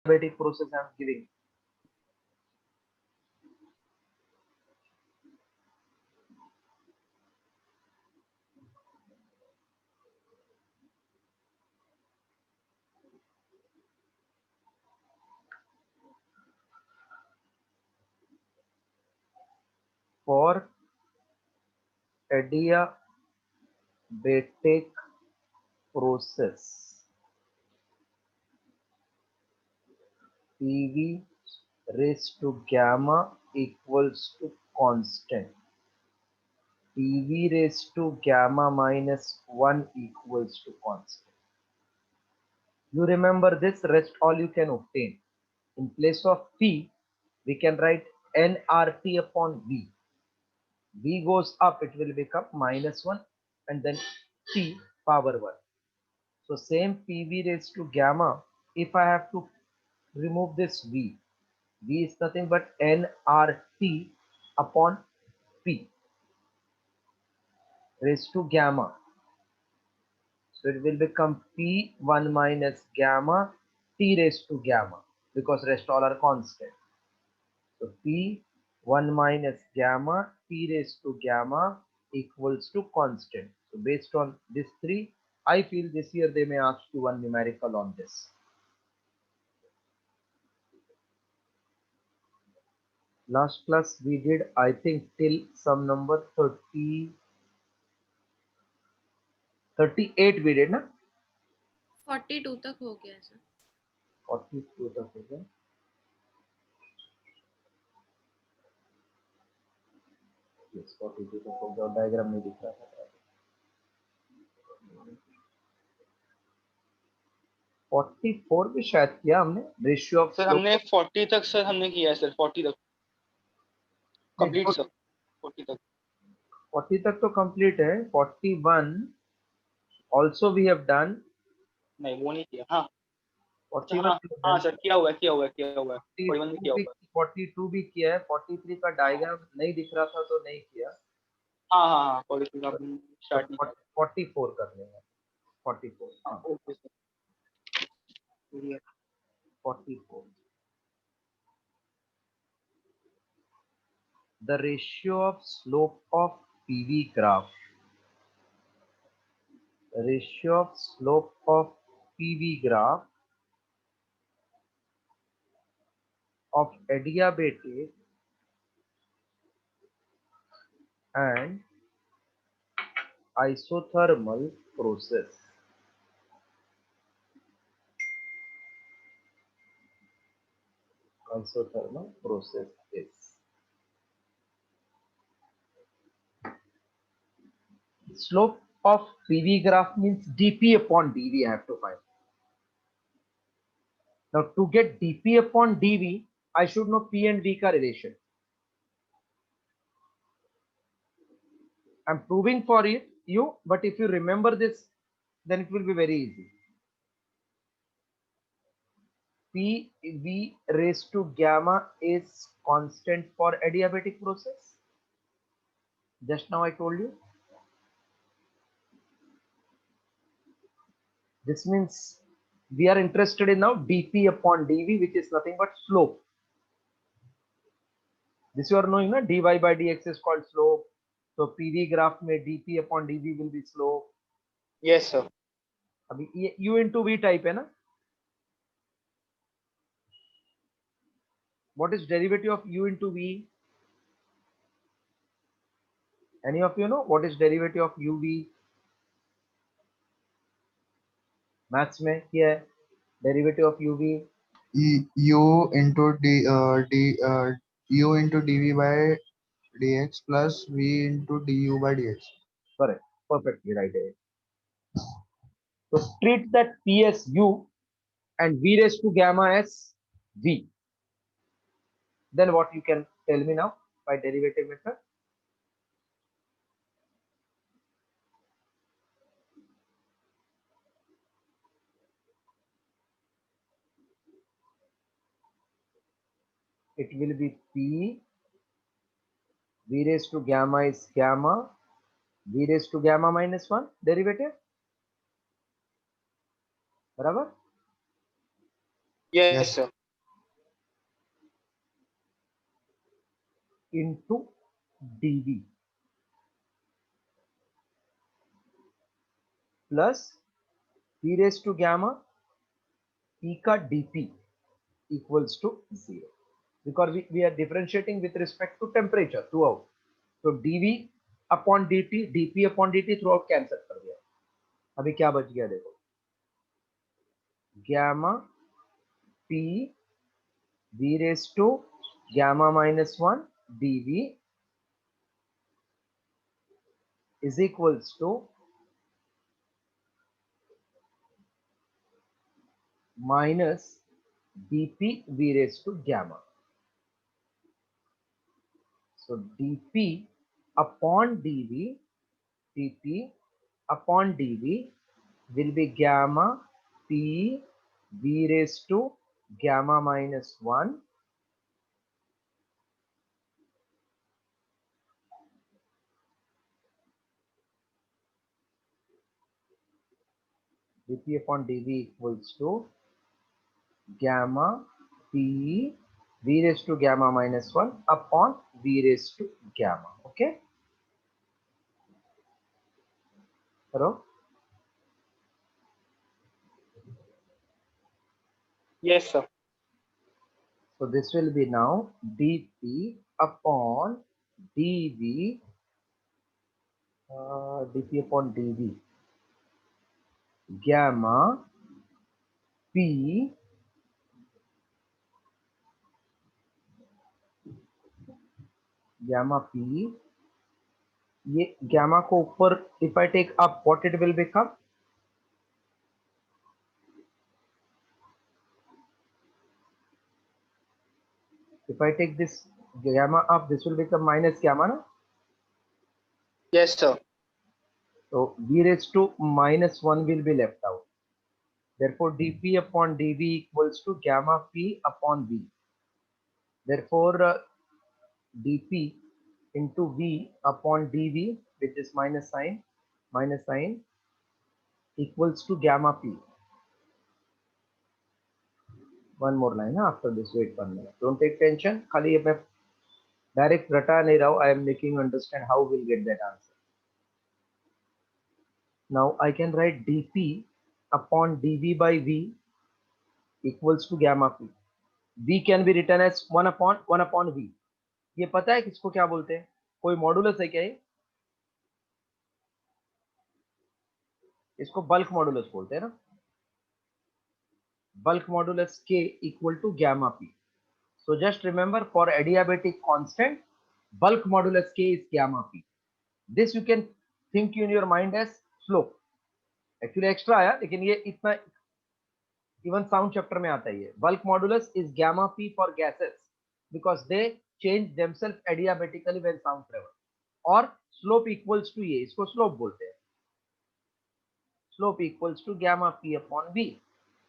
adiabatic process I am giving. For adiabatic process, PV raised to gamma equals to constant. PV raised to gamma minus 1 equals to constant. You remember this, rest all you can obtain. In place of P, we can write nRT upon V. V goes up, it will become minus 1 and then T power 1. So same PV raised to gamma, if I have to remove this V is nothing but nRT upon P raised to gamma. So it will become P1 minus gamma T raised to gamma because rest all are constant. So P1 minus gamma T raised to gamma equals to constant. So based on these three, I feel this year they may ask you one numerical on this. Last class we did, I think, till some number 38 we did, na? 42 तक हो गया sir. 42 तक हो गया. Yes, 42 तक हो गया. Diagram नहीं दिख रहा था. 44 भी शायद किया हमने. रेशियो ऑफ सर हमने 40 तक सर हमने किया है सर. 40 तक कंप्लीट सर. 40 तक तो कंप्लीट है. 41 ऑल्सो वी हैव डन. नहीं वो नहीं किया. हाँ 41 हाँ सर किया हुआ है. 41 भी किया हुआ है. 42 भी किया है. 43 का डायग्राम नहीं दिख रहा था तो नहीं किया. हाँ 43 का स्टार्ट नहीं किया. 44 कर लेंगे. 44 okay sir. 44. The ratio of slope of PV graph. Ratio of slope of PV graph of adiabatic and isothermal process. Isothermal process is slope of PV graph means dP upon dV I have to find. Now to get dP upon dV, I should know P and V ka relation. I'm proving for you, but if you remember this, then it will be very easy. PV raised to gamma is constant for adiabatic process. Just now I told you. This means we are interested in now dP upon dV, which is nothing but slope. This you are knowing, na? dy by dx is called slope. So PV graph में dP upon dV will be slope. Yes sir. अभी ये U into V type है ना? What is derivative of U into V? Any of you know what is derivative of UV? Maths में क्या है? Derivative of UV? U into U into dV by dx plus V into du by dx. Correct. Perfectly right. So treat that P as U and V raised to gamma as V. Then what you can tell me now by derivative method? It will be P, V raised to gamma is gamma, V raised to gamma minus 1 derivative. बराबर? Yes sir. into dv plus p raised to gamma p ka dp equals to 0 because we are differentiating with respect to temperature throughout. So dv upon dt dp upon dt throughout cancel कर दिया. अभी क्या बच गया देखो, gamma p v raised to gamma minus 1 dv is equals to minus dp v raised to gamma. So dp upon dp upon dv will be gamma p v raised to gamma minus 1 dp upon dv equals to gamma p v raised to gamma minus 1 upon v raised to gamma. Okay, hello. Yes, sir. So this will be now dp upon dv dp upon dv gamma p gamma p, ये gamma को ऊपर if I take up what it will become, if I take this gamma up this will become minus gamma na? Yes, sir. So v raised to minus 1 will be left out. Therefore dp upon dv equals to gamma p upon v. Therefore dp into v upon dv, which is minus sign equals to gamma p. One more line after this, wait 1 minute, don't take tension, खाली ये मैं direct रटा नहीं रहा हूँ, I am making you understand how we'll get that answer. Now I can write dp upon dv by v equals to gamma p. v can be written as 1 upon v. ये पता है किसको क्या बोलते हैं, कोई मॉडुलस है क्या ये, इसको बल्क मॉडुलस बोलते हैं ना, bulk modulus k equal to gamma p. So just remember, for adiabatic constant bulk modulus k is gamma p. This you can think in your mind as slope. Actually extra आया लेकिन ये इतना even sound chapter में आता है ये. Bulk modulus is gamma p for gases because they change themselves adiabatically when sound travel. और slope equals to ये, इसको slope बोलते हैं. Slope equals to gamma p upon v.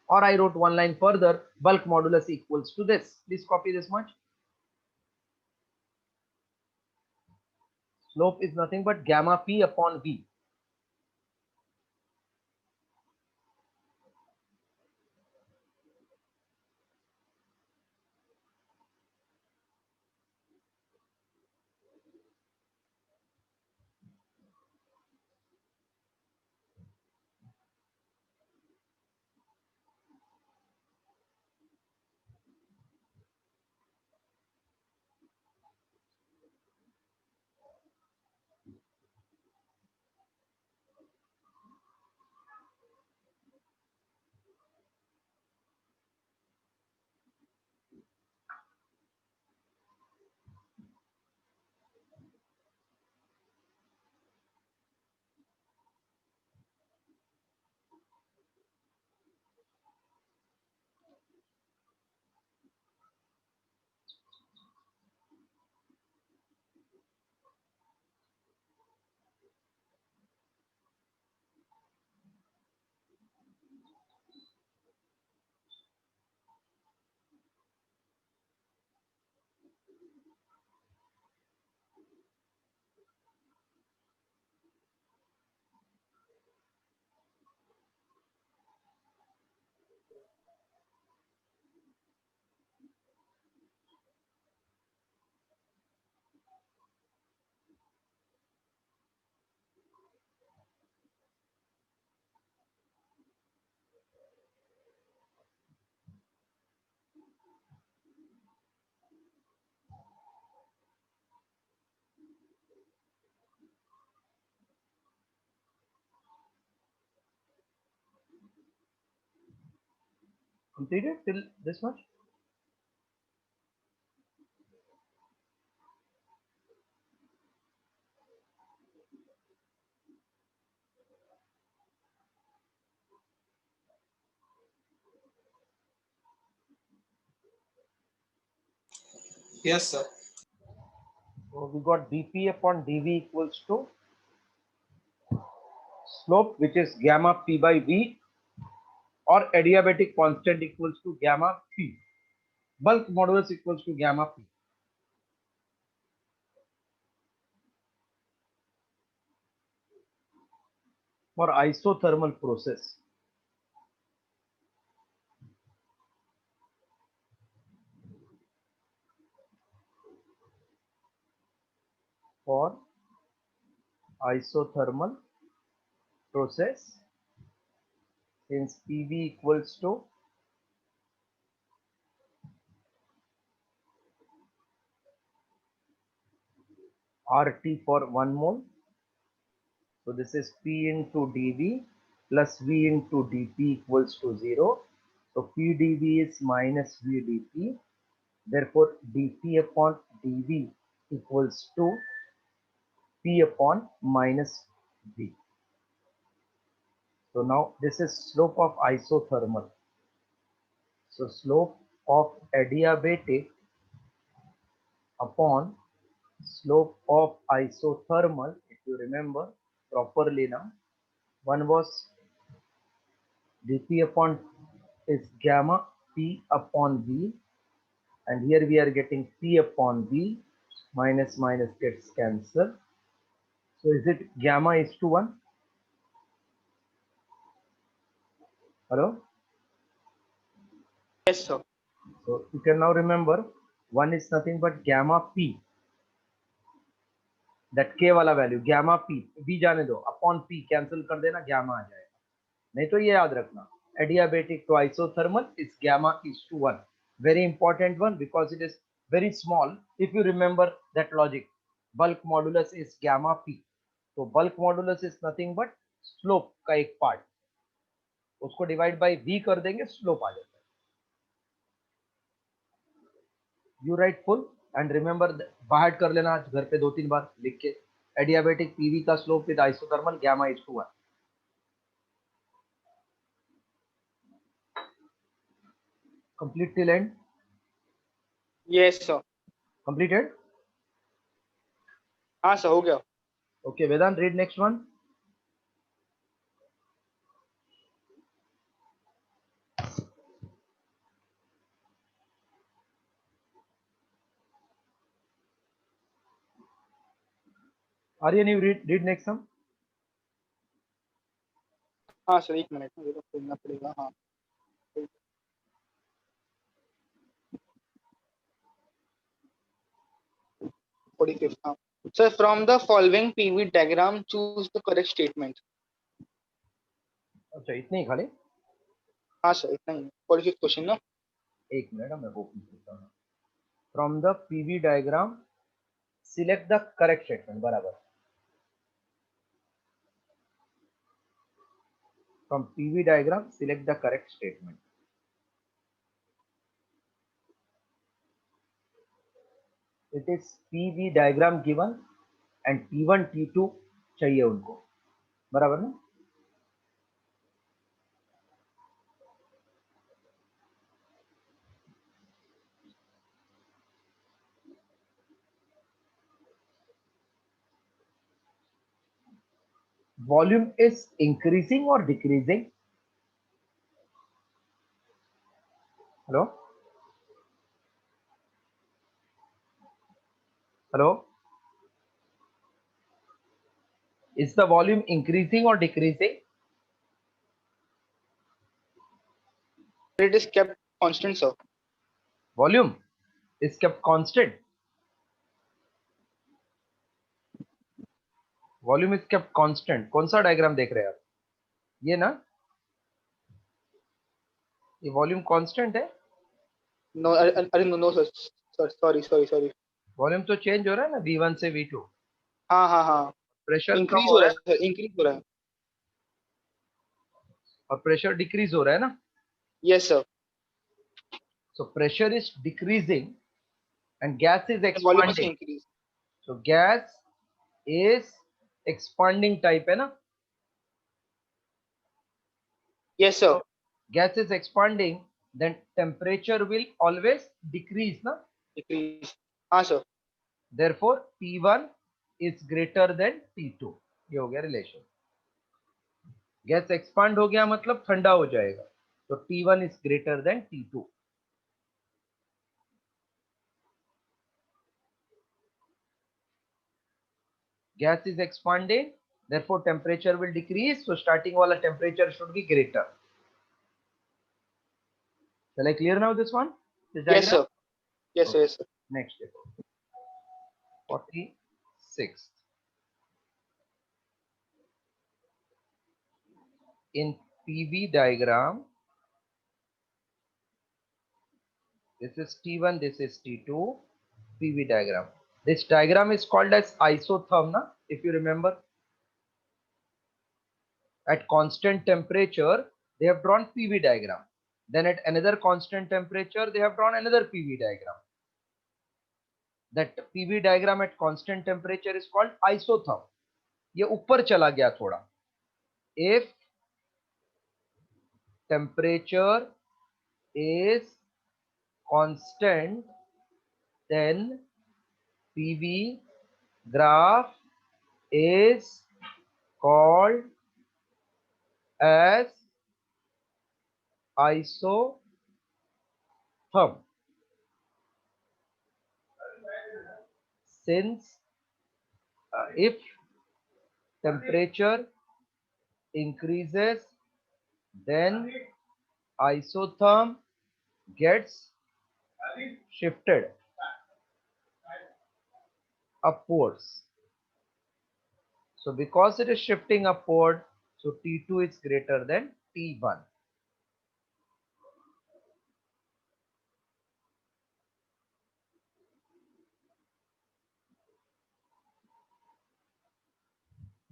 Or I wrote one line further, bulk modulus equals to this. Please copy this much. Slope is nothing but gamma p upon v. Completed till this much? Yes, sir. So we got dp upon dv equals to slope, which is gamma p by v, or adiabatic constant equals to gamma p. Bulk modulus equals to gamma p. For isothermal process, for isothermal process, since PV equals to RT for 1 mole. So this is P into dV plus V into dP equals to 0. So P dV is minus V dP. Therefore dP upon dV equals to P upon minus V. So now this is slope of isothermal. So slope of adiabatic upon slope of isothermal, if you remember properly now, one was dP upon is gamma P upon V, and here we are getting P upon V, minus minus gets cancelled. So is it gamma is to 1? Hello? Yes, sir. So you can now remember 1 is nothing but gamma P, that K वाला value gamma P, V जाने दो, upon P cancel कर देना, gamma आ जाएगा. नहीं तो ये याद रखना, adiabatic to isothermal is gamma is to 1. Very important one because it is very small. If you remember that logic, bulk modulus is gamma P. So bulk modulus is nothing but slope का एक part. उसको divide by V कर देंगे, slope आ जाता है. You write full and remember बाहर कर लेना घर पे 2-3 बार लिख के. Adiabatic PV का slope with isothermal gamma is to 1. Complete till end. Yes, sir. Completed. हाँ सर हो गया. Okay, Vedant, read next one. Aryan, you read next one. हाँ सर एक मिनट मुझे तो खोलना पड़ेगा. हाँ. हाँ. Sir, from the following PV diagram, choose the correct statement. अच्छा इतने ही खाली. हाँ सर इतना ही. 45th क्वेश्चन ना. एक मिनट मैं ओपन करता हूँ. From the PV diagram, select the correct statement. बराबर. From PV diagram, select the correct statement. It is PV diagram given and T1, T2 चाहिए उनको. बराबर ना. Volume is increasing or decreasing? Hello? Hello? Is the volume increasing or decreasing? It is kept constant, sir. Volume is kept constant. Volume is kept constant. कौन सा diagram देख रहे हैं आप? ये ना, ये वॉल्यूम कांस्टेंट है. No, अरे no sir. Sorry. वॉल्यूम तो चेंज हो रहा है ना, V1 से V2. हाँ. प्रेशर कम इंक्रीज हो हो रहा रहा है सर. इंक्रीज हो रहा है. और प्रेशर डिक्रीज हो रहा है ना. Yes sir. So pressure is decreasing and gas is and volume also expanding. increase. So gas is expanding type है ना? Yes, sir. So gas is expanding, then temperature will always decrease na? Decrease. हाँ sir. Therefore T1 is greater than T2. ये हो गया relation. Gas expand हो गया मतलब ठंडा हो जाएगा. तो T1 is greater than T2. Gas is expanding, therefore temperature will decrease. So starting wala temperature should be greater. Shall I clear now this one? This Yes, diagram? sir. Yes, sir. Yes, sir. Next step. 46. In PV diagram, this is T1, this is T2, PV diagram. This diagram is called as isotherm, na? If you remember. At constant temperature, they have drawn PV diagram. Then at another constant temperature, they have drawn another PV diagram. That PV diagram at constant temperature is called isotherm. ये ऊपर चला गया थोड़ा. If temperature is constant, then PV graph is called as isotherm. Since if temperature increases, then isotherm gets shifted upwards. So because it is shifting upward, so T2 is greater than T1.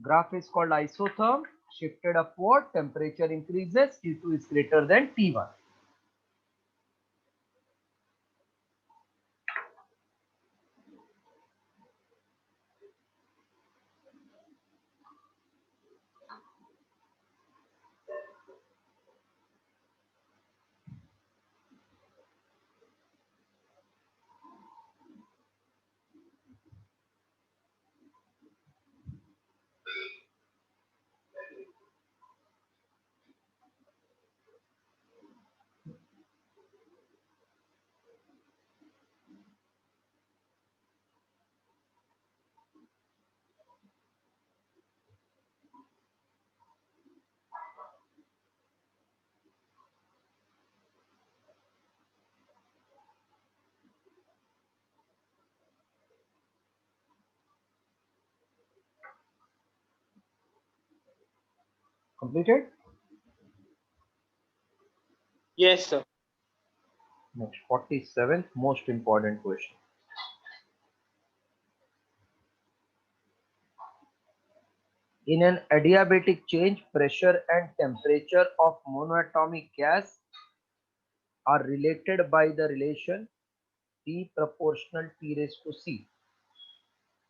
Graph is called isotherm, shifted upward, temperature increases, T2 is greater than T1. Completed? Yes, sir. Next, 47th most important question. In an adiabatic change, pressure and temperature of monoatomic gas are related by the relation T proportional T raised to C,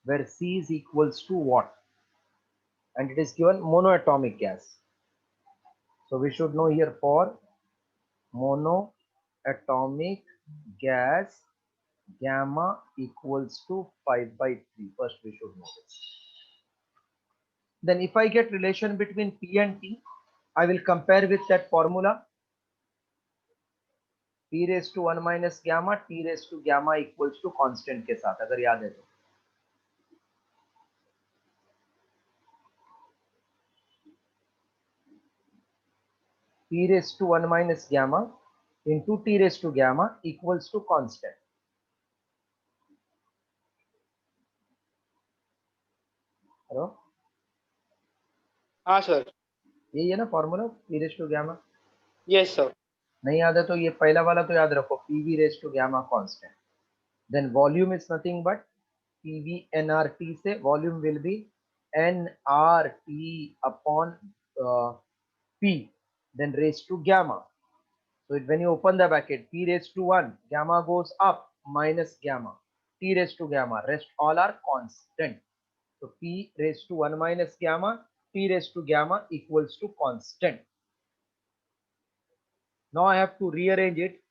where C is equals to what? And it is given monoatomic gas. So we should know here for monoatomic gas, gamma equals to 5/3. First we should know this. Then if I get relation between P and T, I will compare with that formula. T raised to 1 minus gamma, T raised to gamma equals to constant के साथ, अगर याद है तो. T raised to 1 minus gamma into T raised to gamma equals to constant. Hello, हाँ sir. यही है ना formula P raised to gamma. Yes, sir. नहीं याद है तो ये पहला वाला तो याद रखो, PV raised to gamma constant. Then volume is nothing but PV nRT से volume will be nRT upon P, then raised to gamma. So when you open the bracket, p raised to 1, gamma goes up minus gamma, t raised to gamma, rest all are constant. So p raised to 1 minus gamma, t raised to gamma equals to constant. Now I have to rearrange it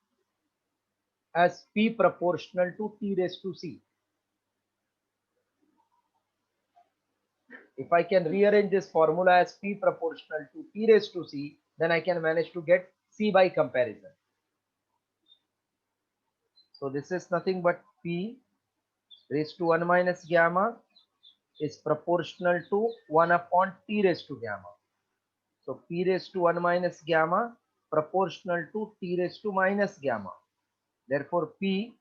as p proportional to t raised to c. If I can rearrange this formula as p proportional to t raised to c, then I can manage to get c by comparison. So this is nothing but p raised to 1 minus gamma is proportional to 1 upon t raised to gamma. So p raised to 1 minus gamma proportional to t raised to minus gamma. Therefore, p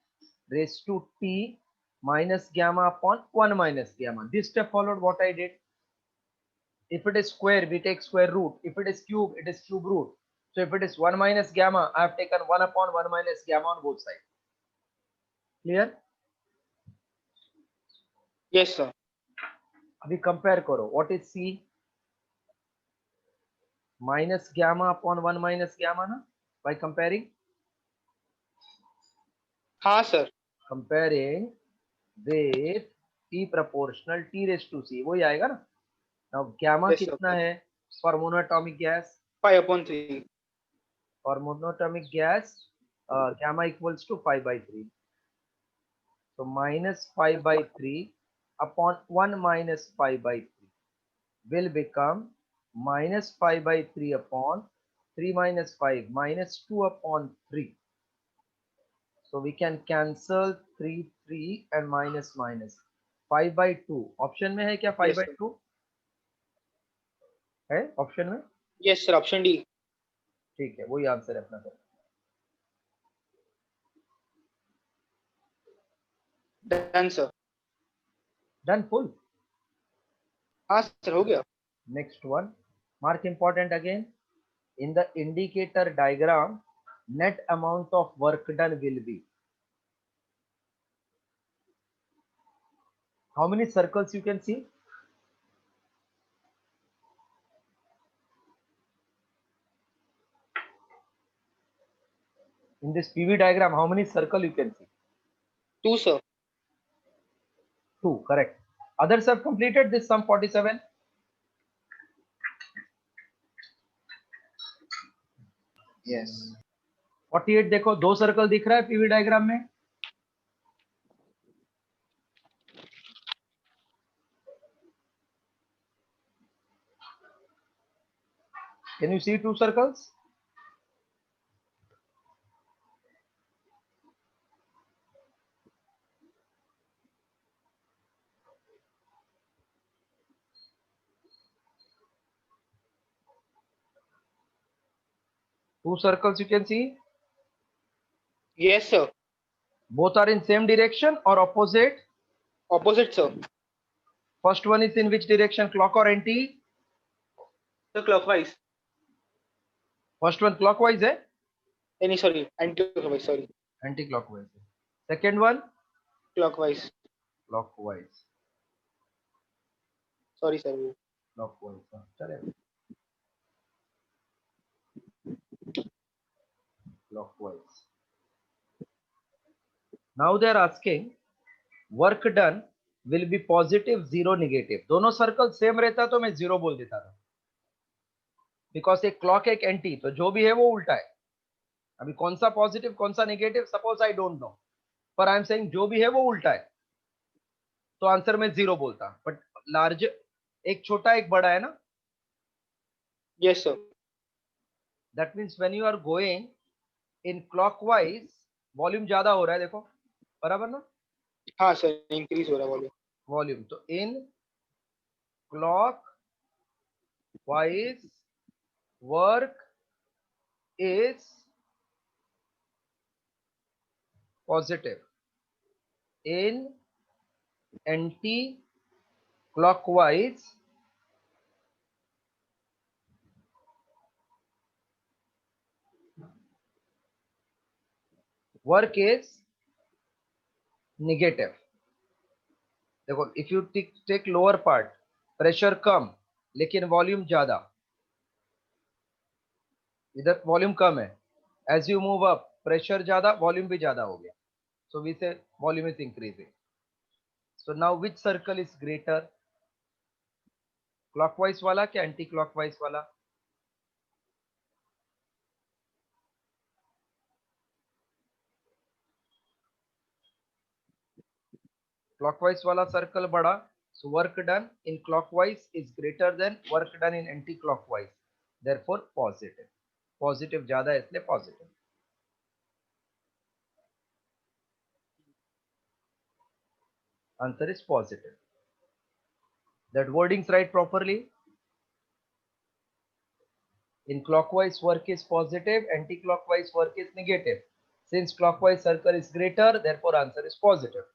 raised to t minus gamma upon 1 minus gamma. This step followed what I did. If it is square, we take square root. If it is cube, it is cube root. So if it is 1 minus gamma, I have taken 1 upon 1 minus gamma on both sides. Clear? Yes, sir. अभी compare करो. What is c? Minus gamma upon 1 minus gamma na? By comparing? हाँ sir. Comparing with t proportional t raised to c. वही आएगा ना? Now gamma Yes, sir. कितना है? For monatomic gas. 5/3. For monatomic gas, gamma equals to 5 by 3. So minus 5 by 3 upon 1 minus 5 by 3 will become minus 5 by 3 upon 3 minus 5 minus 2 upon 3. So we can cancel 3 3 and minus minus 5 by 2. Option में है क्या 5 Yes, by sir. 2 है option में? Yes, sir. Option D. ठीक है, वही answer है अपना sir. Done, sir. Done full. हाँ सर, हो गया. Next one, mark important again. In the indicator diagram, net amount of work done will be. How many circles you can see? In this PV diagram, how many circle you can see? 2, sir. 2, correct. Others have completed this sum 47. Yes. 48 देखो, 2 circle दिख रहा है PV diagram में. Can you see 2 circles? Two circles you can see. Yes, sir. Both are in same direction or opposite? Opposite, sir. First one is in which direction, clock or anti? Sir, clockwise. First one clockwise है? Sorry, anti-clockwise. Sorry, Anti-clockwise. Second one? clockwise. Clockwise. Sorry, sir. Clockwise. चलेगा. Clockwise. Now they are asking, work done will be positive, 0, negative. दोनों circle same रहता तो मैं 0 बोल देता था. Because एक क्लॉक एक एंटी, तो जो भी है वो उल्टा है. अभी कौन सा पॉजिटिव कौन सा negative suppose I don't know, पर आई एम सेइंग जो भी है वो उल्टा है, तो आंसर में 0 बोलता. बट लार्ज, एक छोटा एक बड़ा है ना. Yes, sir. That means when you are going in clockwise, volume ज्यादा हो रहा है. देखो बराबर ना. हाँ सर, इंक्रीज हो रहा है वॉल्यूम. तो in clockwise work is positive, in anti clockwise work is negative. देखो if you take lower part, pressure कम लेकिन वॉल्यूम ज्यादा, इधर वॉल्यूम कम है As you move up, pressure ज़्यादा, volume भी ज़्यादा हो गया. So we say volume is increasing. So now which circle is greater? Clockwise वाला क्या anti-clockwise वाला? Clockwise वाला circle बड़ा. So work done in clockwise is greater than work done in anti-clockwise. Therefore positive. Positive ज़्यादा है इसलिए positive. Answer is positive. That wordings right properly. In clockwise work is positive, anti-clockwise work is negative. Since clockwise circle is greater, therefore answer is positive.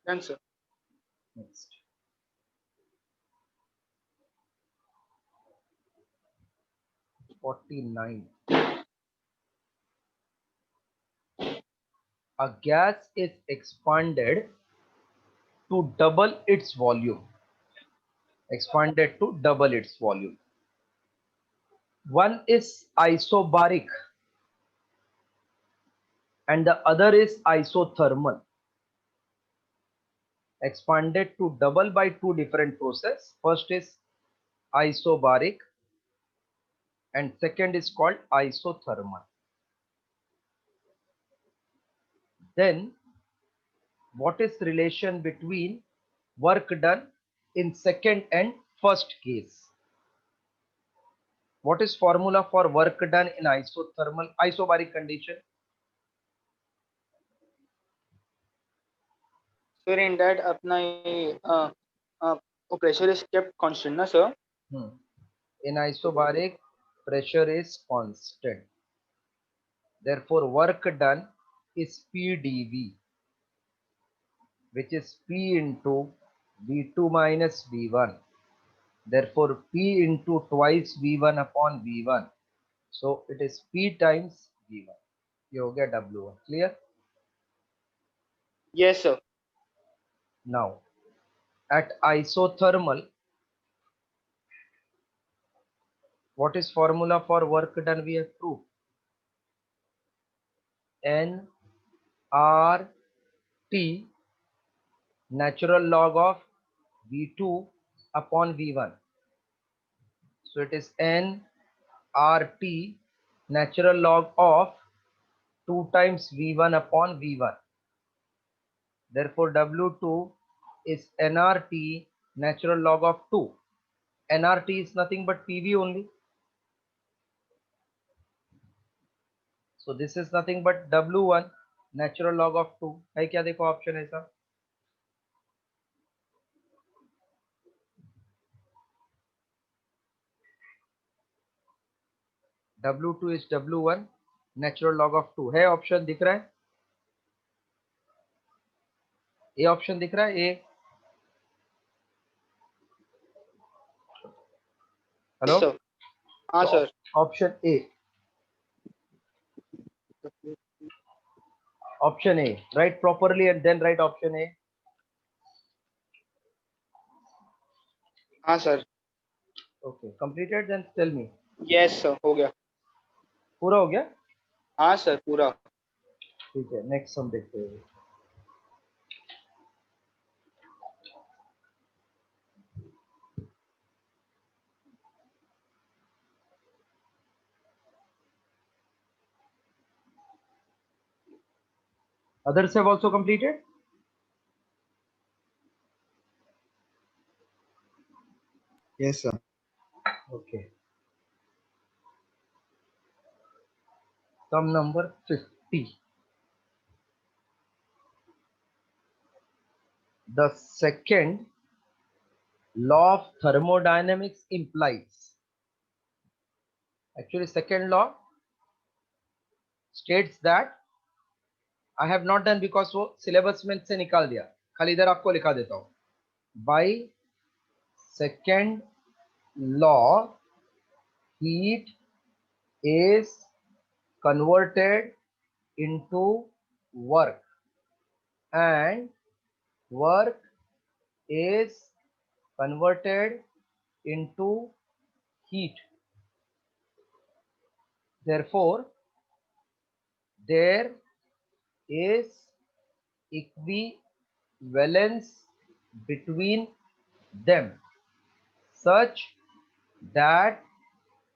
Done, sir. Next. (49). A gas is expanded to double its volume. Expanded to double its volume. One is isobaric and the other is isothermal. Expanded to double by two different process. First is isobaric and second is called isothermal. Then what is relation between work done in second and first case? What is formula for work done in isobaric condition? Sir, in that अपना ये pressure is kept constant, ना sir? In isobaric, pressure is constant. Therefore, work done is PdV, which is P into V2 minus V1. Therefore, P into twice V1 upon V1. So it is P times V1. ये हो गया W1. Clear? Yes, sir. Now, at isothermal, what is formula for work done? We have proved N R T natural log of V2 upon V1. So it is N R T natural log of 2 times V1 upon V1. Therefore, W2 is nRT natural log of 2. nRT is nothing but PV only. So this is nothing but W1 natural log of 2. है क्या देखो option ऐसा? W2 is W1 natural log of 2. है option दिख रहा है? ये option दिख रहा है? A. Hello? Yes, sir. हाँ, sir. Option A. Option A. Write properly and then write option A. हाँ, sir. Okay. Completed? Then tell me. Yes, sir. हो गया. पूरा हो गया? हाँ, sir. पूरा. ठीक है. Next हम देखते हैं. Others have also completed? Yes, sir. Okay. Sum number 50. The second law of thermodynamics implies. Actually, second law states that I have not done because वो syllabus में से निकाल दिया. खाली इधर आपको लिखा देता हूँ. By second law, heat is converted into work and work is converted into heat. Therefore, there is equivalence between them such that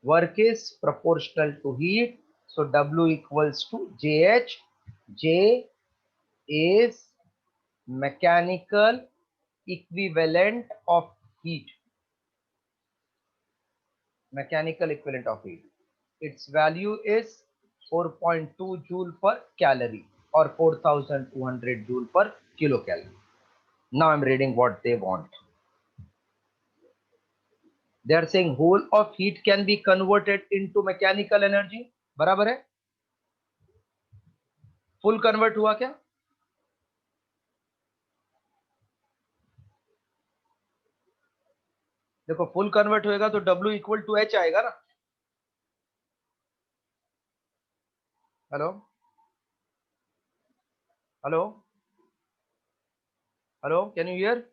work is proportional to heat. So W equals to JH. J is mechanical equivalent of heat. Mechanical equivalent of heat. Its value is 4.2 joule per calorie or 4200 joule per kilocalorie. Now I'm reading what they want. They are saying whole of heat can be converted into mechanical energy. बराबर है? Full convert हुआ क्या? देखो full convert होएगा तो W equal to H आएगा ना? Hello? Hello? Hello? Can you hear?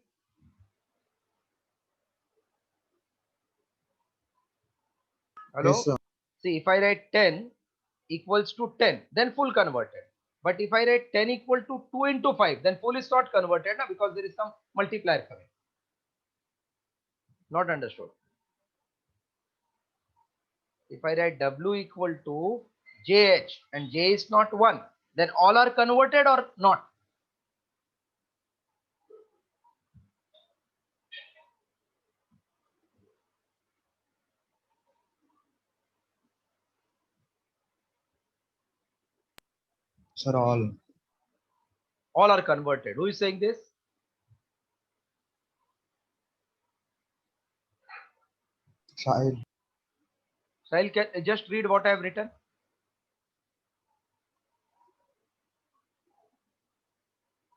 Hello? Yes, sir. See, if I write 10 equals to 10, then full converted. But if I write 10 equal to 2 into 5, then full is not converted na, because there is some multiplier coming. Not understood. If I write W equal to JH and J is not 1, then all are converted or not? Sir, all. All are converted. Who is saying this? Sahil. Sahil, can just read what I have written.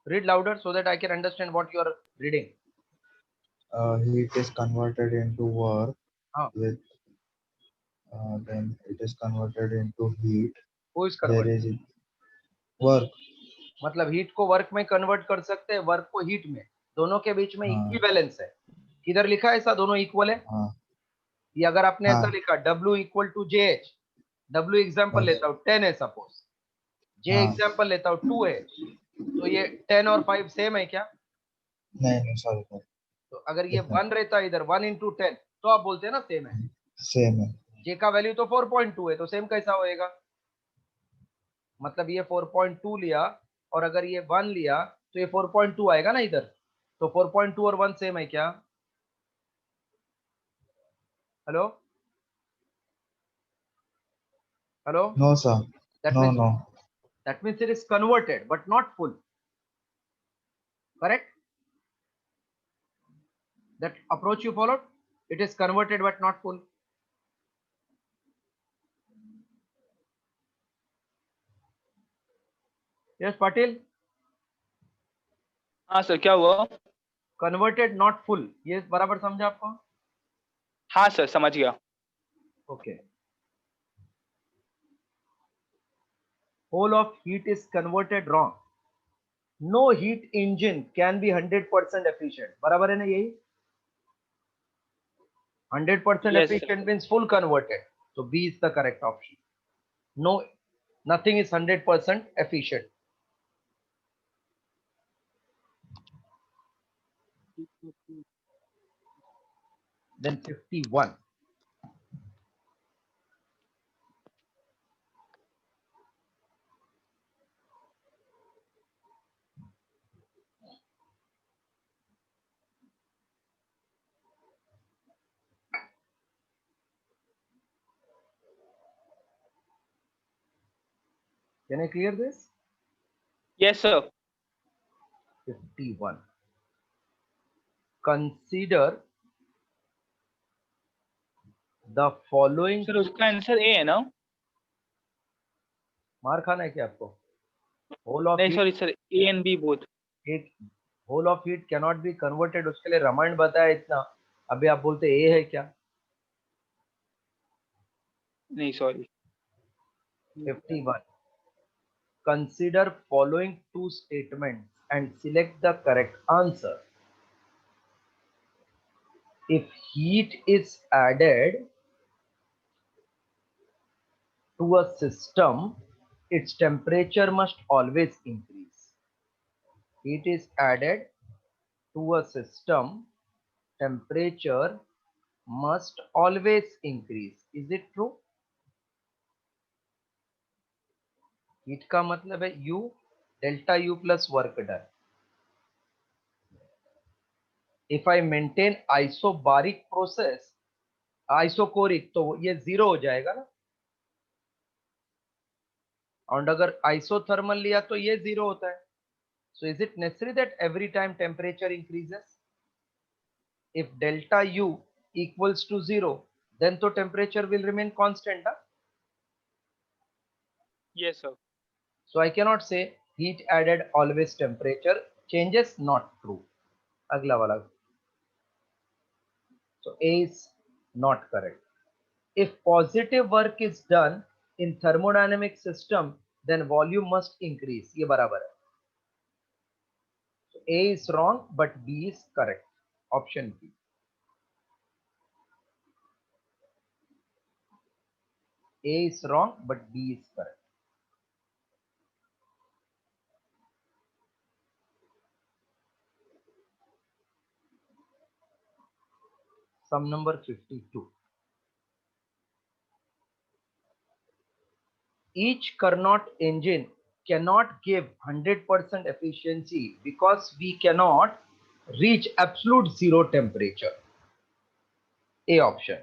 Read louder so that I can understand what you are reading. Heat is converted into work Ah. with then it is converted into heat. Who is There converted? is work. मतलब heat को work में convert कर सकते हैं, work को heat में, दोनों के बीच में हाँ. इक्विवेलेंस है. किधर लिखा है ऐसा दोनों इक्वल है? हाँ. ये अगर आपने हाँ. ऐसा लिखा W equal to JH, W example बस. लेता हूँ 10 है सपोज, J हाँ. एग्जांपल लेता हूँ 2 है, तो ये 10 और 5 सेम है क्या? नहीं सॉरी सर. तो अगर ये 1 रहता इधर 1 into 10 तो आप बोलते हैं ना सेम है. सेम है. J का वैल्यू तो 4.2 है, तो सेम कैसा होएगा? मतलब ये 4.2 लिया और अगर ये 1 लिया तो ये 4.2 आएगा ना इधर. तो 4.2 और 1 सेम है क्या? Hello hello. No sir. That No means no. that means it is converted but not full. Correct? That approach you followed? It is converted but not full. Yes, Patil. हाँ सर क्या हुआ? Converted not full. ये बराबर समझा आपको? हाँ sir समझ गया. Okay. Whole of heat is converted wrong. No heat engine can be 100% efficient. बराबर है ना यही? 100% Yes, efficient means full converted. So B is the correct option. No, nothing is 100% efficient. Then 51. Can I clear this? Yes sir. 51. Consider the following. Sir उसका answer A है ना? मार खाना है क्या आपको? Whole of नहीं heat. Sorry sir, A and B both. एक whole of heat cannot be converted. उसके लिए रामायण बताया इतना, अभी आप बोलते ए है क्या? नहीं sorry. 51. Consider following two statements and select the correct answer. if heat is added to a system, its temperature must always increase. Heat is added to a system, temperature must always increase. Is it true? Heat का मतलब है U delta U plus work done. If I maintain isobaric process, isochoric, तो ये zero हो जाएगा ना. और अगर आइसोथर्मल लिया तो ये जीरो होता है. So is it necessary that every time temperature increases? If delta U equals to 0, then the temperature will remain constant. Huh? Yes, sir. So I cannot say heat added always temperature changes, not true. Agla wala. So A is not correct. If positive work is done in thermodynamic system, then volume must increase. ये बराबर है. So A is wrong, but B is correct. Option B. A is wrong, but B is correct. Sum number 52. Each Carnot engine cannot give 100% efficiency because we cannot reach absolute zero temperature. A option.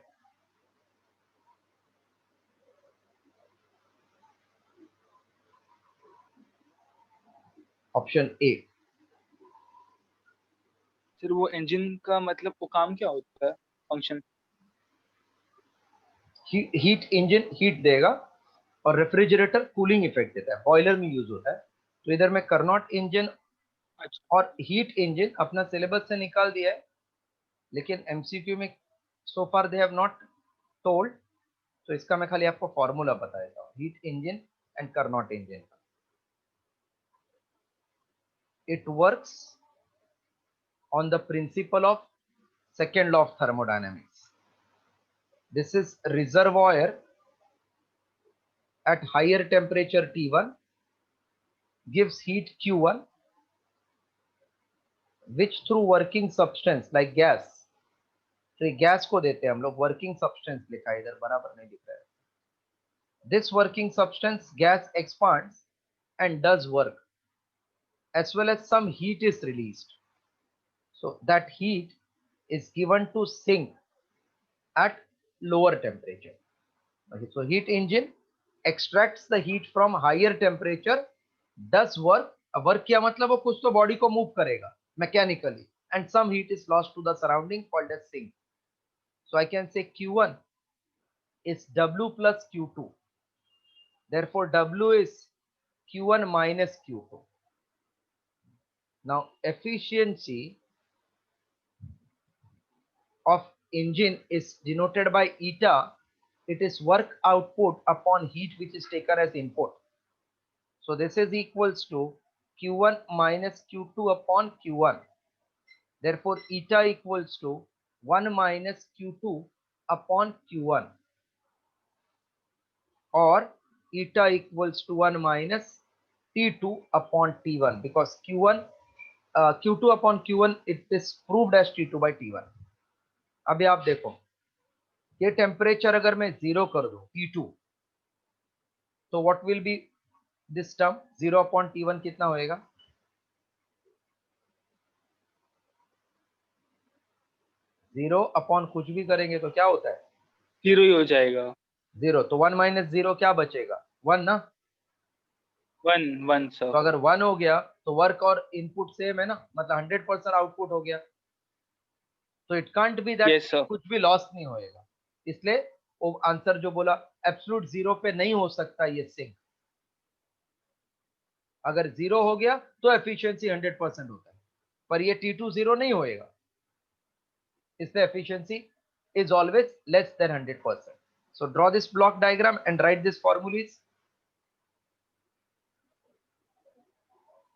Option A. Sir वो engine का मतलब वो काम क्या होता है, function? Heat engine heat देगा और रेफ्रिजरेटर कूलिंग इफेक्ट देता है, बॉयलर में यूज होता है. तो इधर में कार्नोट इंजन अच्छा, और हीट इंजन अपना सिलेबस से निकाल दिया है, लेकिन एमसीक्यू में सो फार दे हैव नॉट टोल्ड. तो इसका मैं खाली आपको फॉर्मूला बता देता हूँ. Heat engine and Carnot engine. It works on the principle of second law of thermodynamics. This is reservoir at higher temperature T1 gives heat Q1, which through working substance like gas, तो gas को देते हैं हम लोग, working substance लिखा है इधर, बराबर नहीं लिख रहा है. This working substance gas expands and does work, as well as some heat is released. So that heat is given to sink at lower temperature. Okay, so heat engine extracts the heat from higher temperature, does work. Work किया मतलब वो कुछ तो body को move करेगा mechanically, and some heat is lost to the surrounding called as sink. So I can say Q1 is W plus Q2. Therefore W is Q1 minus Q2. Now efficiency of engine is denoted by eta. It is work output upon heat which is taken as input. So this is equals to Q1 minus Q2 upon Q1. Therefore eta equals to 1 minus Q2 upon Q1, or eta equals to 1 minus T2 upon T1, because Q2 upon Q1 it is proved as T2 by T1. अभी आप देखो, ये temperature अगर मैं zero कर दूं T2, तो what will be this term 0 upon T1 कितना होएगा? जीरो अपॉन कुछ भी करेंगे तो क्या होता है? जीरो ही हो जाएगा. जीरो. तो 1 माइनस जीरो क्या बचेगा? 1 ना. 1 सर. तो अगर 1 हो गया तो वर्क और इनपुट सेम है ना, मतलब 100% आउटपुट हो गया. तो it can't be that Yes, sir. कुछ भी लॉस नहीं होएगा. इसलिए वो आंसर जो बोला एब्सोल्यूट जीरो पे नहीं हो सकता ये सिंक. अगर जीरो हो गया तो एफिशिएंसी 100% होता है, पर ये T2 जीरो नहीं होएगा, इसलिए efficiency is always less than 100%. So draw this block diagram and write this formulas.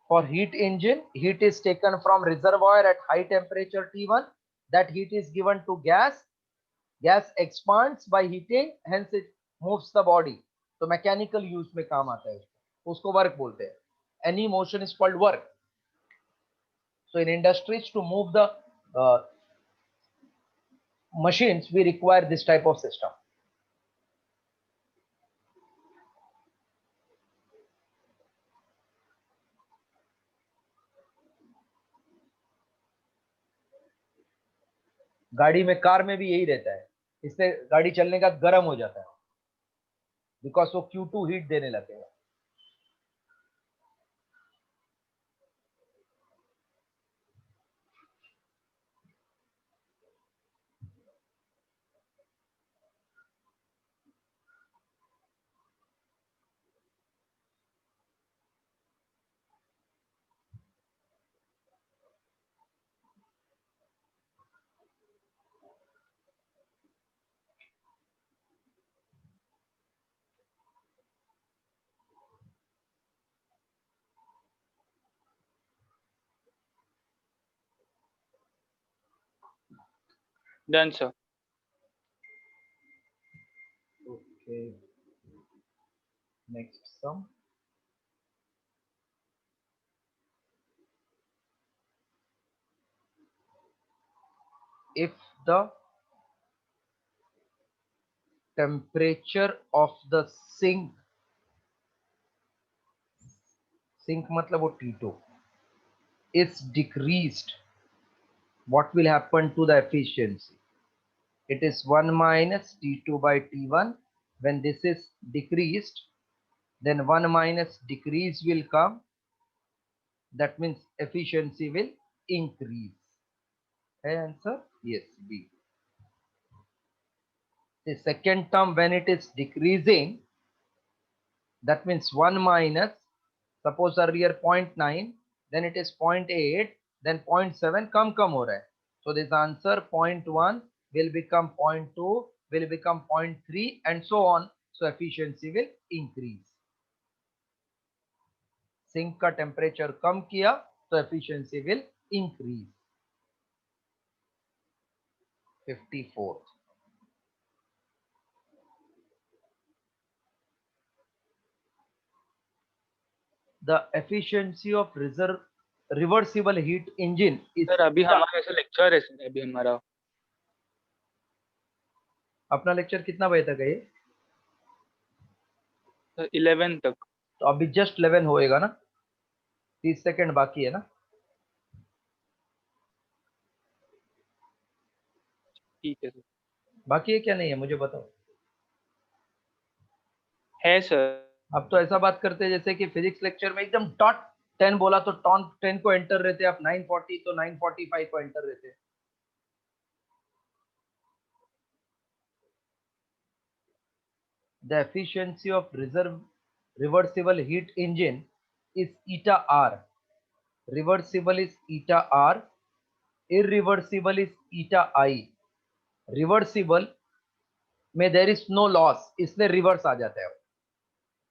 For heat engine, heat is taken from reservoir at high temperature T1 that heat is given to gas. Gas expands by heating, hence it moves the body. तो mechanical use में काम आता है, उसको work बोलते हैं. Any motion is called work. So in industries, to move the machines, we require this type of system. गाड़ी में, कार में भी यही रहता है, इससे गाड़ी चलने का गर्म हो जाता है, बिकॉज वो Q2 हीट देने लगेगा. Done, sir. Okay. Next sum. If the temperature of the sink मतलब वो T2 is decreased, what will happen to the efficiency? It is 1 minus T2 by T1. When this is decreased, then 1 minus decrease will come. That means efficiency will increase. Answer? Yes, B. The second term, when it is decreasing, that means 1 minus, suppose earlier 0.9, then it is 0.8, then 0.7, come हो रहा है. So this answer 0.1 will become 0.2, will become 0.3, and so on. So efficiency will increase. Sink का temperature कम किया, so efficiency will increase. 54. The efficiency of reversible heat engine is. Sir अभी हमारा ऐसा lecture है sir, अभी हमारा अपना लेक्चर कितना बजे तक है ये? 11 तक. तो अभी जस्ट 11 होएगा ना, 30 सेकंड बाकी है ना. ठीक है सर. बाकी है क्या नहीं है मुझे बताओ. है सर. अब तो ऐसा बात करते हैं जैसे कि फिजिक्स लेक्चर में एकदम डॉट 10 बोला तो टॉन 10 को एंटर रहते, आप 940 तो 945 को एंटर रहते. The efficiency of reversible heat engine is eta R. Reversible is eta R. Irreversible is eta I. Reversible में there is no loss, इसलिए रिवर्स आ जाता है,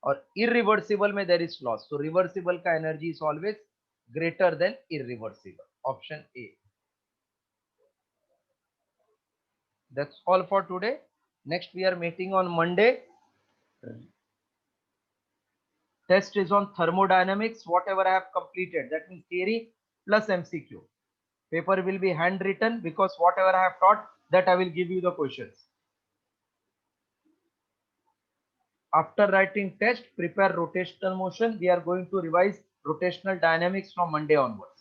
और irreversible में there is loss. So reversible का energy is always greater than irreversible. Option A. That's all for today. Next we are meeting on Monday. Test is on thermodynamics, whatever I have completed. That means theory plus MCQ. Paper will be handwritten because whatever I have taught, that I will give you the questions. After writing test, prepare rotational motion. We are going to revise rotational dynamics from Monday onwards.